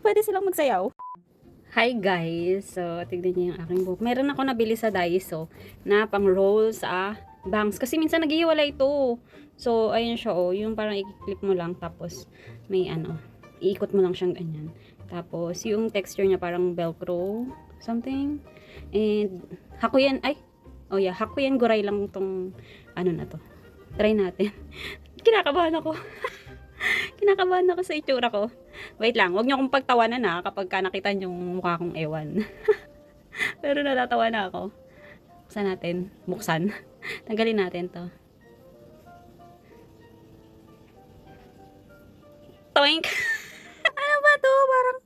Pwede silang magsayaw. Hi guys! So, tignan niyo yung aking buhok. Meron ako nabili sa Daiso na pang rolls bangs. Kasi minsan naghihiwalay ito. So, ayun siya oh. Yung parang i-clip mo lang. Tapos, may iikot mo lang siyang ganyan. Tapos, yung texture niya parang velcro. Something. And, Hakuyan. Oh yeah. Hakuyan Goray lang tong na to. Try natin. Kinakabahan ako. Kinakabahan ako sa itsura ko. Wait lang, wag niyo akong pagtawanan kapag nakita niyo yung mukha kong ewan. Pero natatawa na ako. Buksan natin. Buksan. Tanggalin natin to. Toink! Ano ba to? Parang,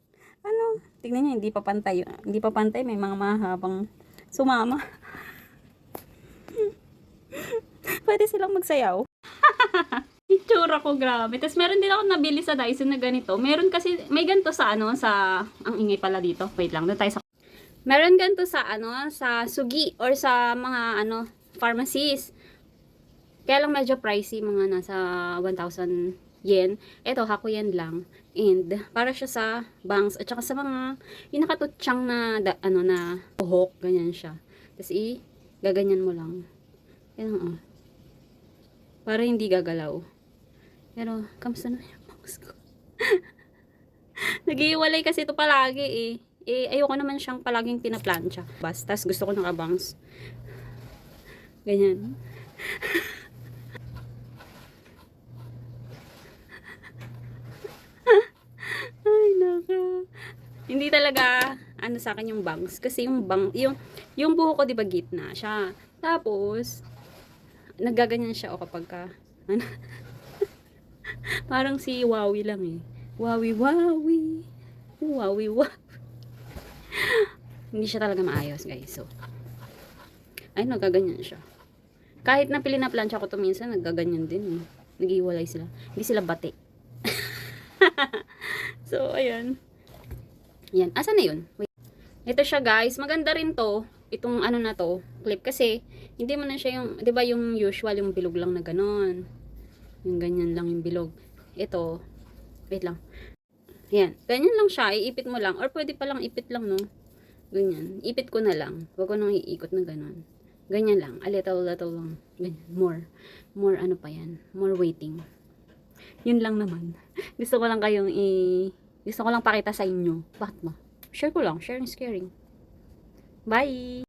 tignan niyo, hindi pa pantay. Hindi pa pantay, may mga mahabang sumama. Pwede silang magsayaw. Itsura ko, grabe. Tapos meron din ako nabili sa Dyson na ganito. Meron kasi, may ganito sa ang ingay pala dito. Wait lang, doon tayo sa... Meron ganito sa sa Sugi or sa mga pharmacies. Kaya lang medyo pricey, mga nasa 1,000 yen. Ito, Hakuyen lang. And, para siya sa bangs at saka sa mga, yung nakatutsang na, na buhok, ganyan siya. Tapos, gaganyan mo lang. Yan, para hindi gagalaw. Pero, kamusta na yung bangs ko? Nag-iwalay kasi ito palagi ayoko naman siyang palaging pinaplansya. Basta, gusto ko nakabangs. Ganyan. Ay, naka. Hindi talaga, sa akin yung bangs. Kasi yung buho ko, di ba, gitna siya. Tapos, naggaganyan siya kapag parang si Wawi lang Wawi, Wawi. Wawi, Wawi. Hindi siya talaga maayos, guys. So, ay, nagaganyan siya. Kahit na pinaplansya ko to minsan, nagaganyan din Nag-iwalay sila. Hindi sila bate. So, ayun. Yan. Asa na yun? Wait. Ito siya, guys. Maganda rin to. Itong na to, clip. Kasi, hindi mo na siya yung, di ba yung usual, yung bilog lang na ganon. Yung ganyan lang yung bilog. Ito, wait lang. Yan. Ganyan lang siya. Iipit mo lang. Or pwede palang ipit lang, no? Ganyan. Ipit ko na lang. Huwag ko nang iikot na ganon. Ganyan lang. A little lang. Ganyan. More pa yan. More waiting. Yun lang naman. Gusto ko lang gusto ko lang pakita sa inyo. Bakit ba? Share ko lang. Sharing is caring. Bye!